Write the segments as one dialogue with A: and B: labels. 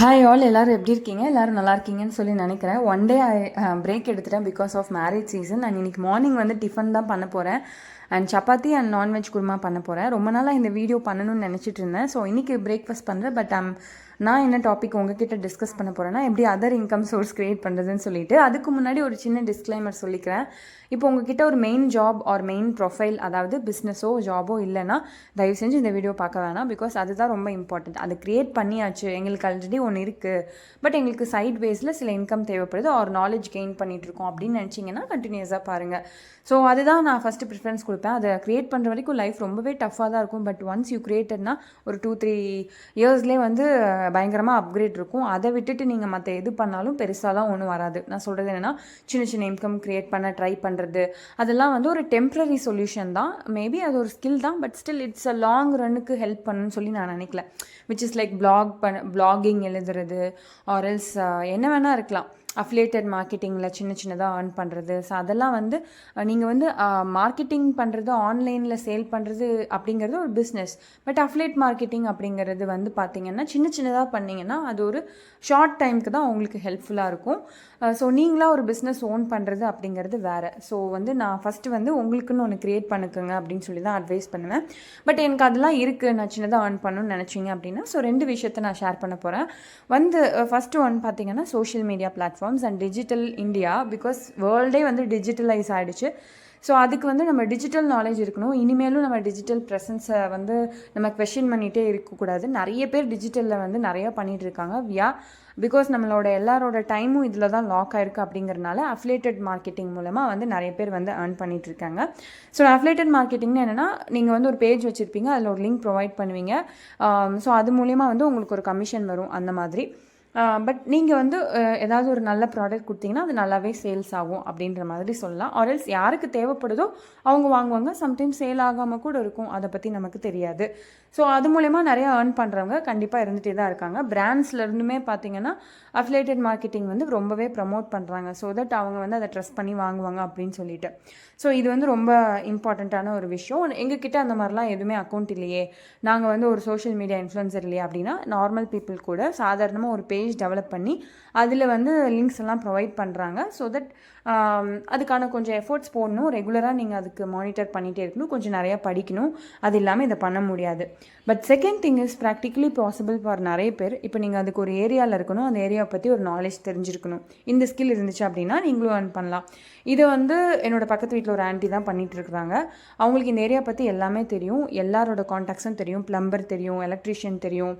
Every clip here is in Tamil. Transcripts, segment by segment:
A: ஹாய் ஆல் எல்லோரும் எப்படி இருக்கீங்க? எல்லோரும் நல்லா இருக்கீங்கன்னு சொல்லி நினைக்கிறேன். ஒன் டே பிரேக் எடுத்துட்டேன் because of marriage season. And இன்றைக்கி மார்னிங் வந்து டிஃபன் தான் பண்ண போகிறேன். And chapati and non veg kurma பண்ண போகிறேன். ரொம்ப நாளாக இந்த வீடியோ பண்ணணும்னு நினச்சிட்டு இருந்தேன். ஸோ இன்றைக்கி பிரேக்ஃபாஸ்ட் பண்ணுறேன். பட் நான் என்ன டாபிக் உங்ககிட்ட டிஸ்கஸ் பண்ண போகிறேன்னா, எப்படி அதர் இன்கம் சோர்ஸ் க்ரியேட் பண்ணுறதுன்னு சொல்லிட்டு, அதுக்கு முன்னாடி ஒரு சின்ன டிஸ்க்ளைமர் சொல்லிக்கிறேன். இப்போ உங்ககிட்ட ஒரு main job or main profile, அதாவது பிஸ்னஸோ ஜாபோ இல்லைன்னா தயவு செஞ்சு இந்த வீடியோ பார்க்க வேணாம். பிகாஸ் அதுதான் ரொம்ப இம்பார்ட்டண்ட். அது க்ரியேட் பண்ணியாச்சு, எங்களுக்கு ஆல்ரெடி ஒன்று இருக்குது, பட் எங்களுக்கு சைட் பேஸில் சில இன்கம் தேவைப்படுது ஆர் நாலேஜ் கெயின் பண்ணிகிட்ருக்கோம் அப்படின்னு நினச்சிங்கன்னா கண்டினியூஸாக பாருங்கள். ஸோ அதுதான் நான் ஃபஸ்ட்டு ப்ரிஃபரன்ஸ் கொடுப்பேன். அதை க்ரியேட் பண்ணுற வரைக்கும் லைஃப் ரொம்பவே டஃப்பாக தான் இருக்கும். பட் ஒன்ஸ் யூ க்ரியேட்டட்னா ஒரு 2-3 இயர்ஸ்லேயே வந்து பயங்கரமாக அப்கிரேட் இருக்கும். அதை விட்டுட்டு நீங்கள் மற்ற எது பண்ணாலும் பெருசாலாம் ஒன்றும் வராது. நான் சொல்கிறது என்னென்னா, சின்ன சின்ன இன்கம் க்ரியேட் பண்ண ட்ரை பண்ணுறது அதெல்லாம் வந்து ஒரு டெம்ப்ரரி சொல்யூஷன் தான். மேபி அது ஒரு ஸ்கில் தான், but still it's a long ரன்னுக்கு ஹெல்ப் பண்ணுன்னு சொல்லி நான் நினைக்கல. விச் இஸ் லைக் பிளாகிங் எழுதுறது ஆர் எல்ஸ் என்ன வேணால் இருக்கலாம். அஃபிலியேட்டட் மார்க்கெட்டிங்கில் சின்ன சின்னதாக ஏர்ன் பண்ணுறது. ஸோ அதெல்லாம் வந்து நீங்கள் வந்து மார்க்கெட்டிங் பண்ணுறது, ஆன்லைனில் சேல் பண்ணுறது அப்படிங்கிறது ஒரு பிஸ்னஸ். பட் அஃபிலியேட் மார்க்கெட்டிங் அப்படிங்கிறது வந்து பார்த்திங்கன்னா சின்ன சின்னதாக பண்ணிங்கன்னா அது ஒரு ஷார்ட் டைமுக்கு தான் உங்களுக்கு ஹெல்ப்ஃபுல்லாக இருக்கும். ஸோ நீங்களாக ஒரு பிஸ்னஸ் ஓன் பண்ணுறது அப்படிங்கிறது வேறு. ஸோ வந்து நான் ஃபஸ்ட்டு வந்து உங்களுக்குன்னு ஒன்று க்ரியேட் பண்ணிக்கோங்க அப்படின்னு சொல்லி தான் அட்வைஸ் பண்ணுவேன். பட் எனக்கு அதெல்லாம் இருக்குது, நான் சின்னதாக ஏர்ன் பண்ணணும்னு நினச்சிங்க அப்படின்னா ஸோ 2 விஷயத்தை நான் ஷேர் பண்ண போகிறேன். வந்து ஃபஸ்ட்டு ஒன் பார்த்திங்கன்னா social media platforms and digital India. Because வேர்ல்டே வந்து டிஜிட்டலைஸ் ஆகிடுச்சு. ஸோ அதுக்கு வந்து நம்ம டிஜிட்டல் நாலேஜ் இருக்கணும். இனிமேலும் நம்ம டிஜிட்டல் ப்ரெசன்ஸை வந்து நம்ம கொஷின் பண்ணிகிட்டே இருக்கக்கூடாது. நிறைய பேர் டிஜிட்டலில் வந்து நிறையா பண்ணிகிட்ருக்காங்க. பிகாஸ் நம்மளோட எல்லாரோட டைமும் இதில் தான் லாக் ஆகிருக்கு. அப்படிங்கிறனால அஃபிலியேட்டட் மார்க்கெட்டிங் மூலமாக வந்து நிறைய பேர் வந்து ஏர்ன் பண்ணிகிட்ருக்காங்க. ஸோ அஃபிலியேட்டட் மார்க்கெட்டிங்னு என்னென்னா, நீங்கள் வந்து ஒரு பேஜ் வச்சுருப்பீங்க, அதில் ஒரு லிங்க் ப்ரொவைட் பண்ணுவீங்க. ஸோ அது மூலிமா வந்து உங்களுக்கு ஒரு கமிஷன் வரும் அந்த மாதிரி. பட் நீங்கள் வந்து ஏதாவது ஒரு நல்ல ப்ராடக்ட் கொடுத்தீங்கன்னா அது நல்லாவே சேல்ஸ் ஆகும் அப்படின்ற மாதிரி சொல்லலாம். ஆர்எல்ஸ் யாருக்கு தேவைப்படுதோ அவங்க வாங்குவாங்க. சம்டைம்ஸ் சேல் ஆகாமல் கூட இருக்கும், அதை பற்றி நமக்கு தெரியாது. ஸோ அது மூலமா நிறையா ஏர்ன் பண்ணுறவங்க கண்டிப்பாக இருந்துகிட்டே தான் இருக்காங்க. பிராண்ட்ஸ்லேருந்துமே பார்த்தீங்கன்னா அஃபிலியேட்டட் மார்க்கெட்டிங் வந்து ரொம்பவே ப்ரமோட் பண்ணுறாங்க. ஸோ தட் அவங்க வந்து அதை ட்ரஸ்ட் பண்ணி வாங்குவாங்க அப்படின்னு சொல்லிட்டு. ஸோ இது வந்து ரொம்ப இம்பார்ட்டண்ட்டான ஒரு விஷயம். எங்ககிட்ட அந்த மாதிரிலாம் எதுவுமே அக்கௌண்ட் இல்லையே, நாங்கள் வந்து ஒரு சோஷியல் மீடியா இன்ஃப்ளூயன்சர் இல்லையா அப்படின்னா, நார்மல் பீப்புள் கூட சாதாரணமாக ஒரு பேஜ் டெவலப் பண்ணி அதில் வந்து லிங்க்ஸ் எல்லாம் ப்ரொவைட் பண்ணுறாங்க. ஸோ தட் அதுக்கான கொஞ்சம் எஃபோர்ட்ஸ் போடணும். ரெகுலராக நீங்கள் அதுக்கு மானிட்டர் பண்ணிகிட்டே இருக்கணும். கொஞ்சம் நிறையா படிக்கணும். அது இல்லாமல் இதை பண்ண முடியாது. But second thing is practically possible for நிறைய பேர். இப்போ நீங்கள் அதுக்கு ஒரு ஏரியாவில் இருக்கணும், அந்த ஏரியாவை பற்றி ஒரு நாலேஜ் தெரிஞ்சிருக்கணும். இந்த ஸ்கில் இருந்துச்சு அப்படின்னா நீங்களும் ஏர்ன் பண்ணலாம். இதை வந்து என்னோடய பக்கத்து வீட்டில் ஒரு ஆண்டி தான் பண்ணிகிட்ருக்குறாங்க. அவங்களுக்கு இந்த ஏரியா பற்றி எல்லாமே தெரியும். எல்லாரோட கான்டாக்ட்ஸும் தெரியும். ப்ளம்பர் தெரியும், எலக்ட்ரீஷியன் தெரியும்,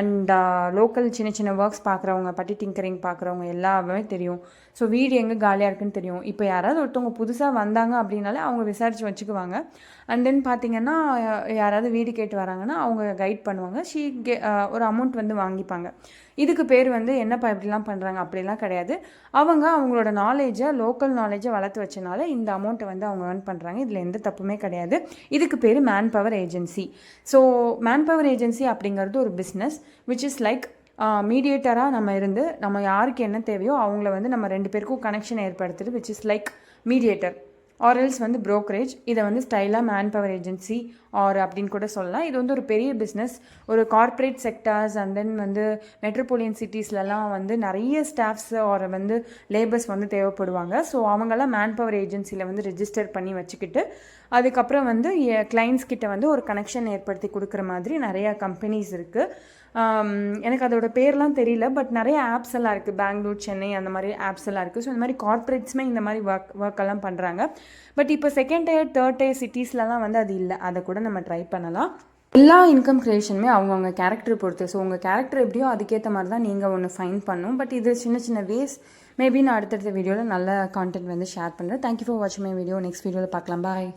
A: அண்ட் லோக்கல் சின்ன சின்ன ஒர்க்ஸ் பார்க்குறவங்க, பட்டி டிங்கரிங் பார்க்குறவங்க எல்லாமே தெரியும். ஸோ வீடு எங்கே காலியாக இருக்குன்னு தெரியும். இப்போ யாராவது ஒருத்தவங்க புதுசாக வந்தாங்க அப்படின்னாலே அவங்க விசாரித்து வச்சுக்குவாங்க. அண்ட் தென் பார்த்திங்கன்னா யாராவது வீடு கேட்டு வராங்கன்னா அவங்க கைட் பண்ணுவாங்க. ஒரு அமௌண்ட் வந்து வாங்கிப்பாங்க. இதுக்கு பேர் வந்து என்னப்பா இப்படிலாம் பண்ணுறாங்க அப்படிலாம் கிடையாது. அவங்களோட நாலேஜை, லோக்கல் நாலேஜை வளர்த்து வச்சனால இந்த அமௌண்ட்டை வந்து அவங்க ஏர்ன் பண்ணுறாங்க. இதில் எந்த தப்புமே கிடையாது. இதுக்கு பேர் man power agency. So man power agency அப்படிங்கிறது ஒரு பிஸ்னஸ் விச் இஸ் லைக் மீடியேட்டராக நம்ம இருந்து நம்ம யாருக்கு என்ன தேவையோ அவங்கள வந்து நம்ம 2 பேருக்கும் கனெக்ஷன் ஏற்படுத்துறது, விச் இஸ் லைக் மீடியேட்டர் ஆர்எல்ஸ் வந்து ப்ரோக்கரேஜ். இதை வந்து ஸ்டைலாக மேன் பவர் ஏஜென்சி ஆர் அப்படின்னு கூட சொல்லலாம். இது வந்து ஒரு பெரிய பிஸ்னஸ். ஒரு கார்ப்பரேட் செக்டார்ஸ் அண்ட் தென் வந்து மெட்ரோபாலியன் சிட்டிஸ்லலாம் வந்து நிறைய ஸ்டாஃப்ஸ் ஆர் வந்து லேபர்ஸ் வந்து தேவைப்படுவாங்க. ஸோ அவங்கெல்லாம் மேன் பவர் ஏஜென்சியில் வந்து ரெஜிஸ்டர் பண்ணி வச்சுக்கிட்டு அதுக்கப்புறம் வந்து கிளைண்ட்ஸ் கிட்ட வந்து ஒரு கனெக்ஷன் ஏற்படுத்தி கொடுக்குற மாதிரி நிறையா கம்பெனிஸ் இருக்குது. எனக்கு அதோட பேர்லாம் தெரியல, பட் நிறைய ஆப்ஸ் எல்லாம் இருக்குது. பெங்களூர், சென்னை அந்த மாதிரி ஆப்ஸ் எல்லாம் இருக்குது. ஸோ இந்த மாதிரி கார்ப்பரேட்ஸுமே இந்த மாதிரி ஒர்க்கெல்லாம் பண்ணுறாங்க. பட் இப்போ செகண்ட் டயர், தேர்ட் டயர் சிட்டிஸ்லலாம் வந்து அது இல்லை. அதை கூட நம்ம ட்ரை பண்ணலாம். எல்லா இன்கம் க்ரியேஷனுமே அவங்கவுங்க கேரக்டர் பொறுத்து. ஸோ உங்கள் கேரக்டர் எப்படியோ அதுக்கேற்ற மாதிரி தான் நீங்கள் ஒன்று ஃபைன் பண்ணணும். பட் இது சின்ன சின்ன வேஸ். மேபி நான் அடுத்தடுத்த வீடியோவில் நல்ல கான்டென்ட் வந்து ஷேர் பண்ணுறேன். தேங்க்யூ ஃபார் வாட்சிங் மை வீடியோ. நெக்ஸ்ட் வீடியோவில் பார்க்கலாம். பாய்.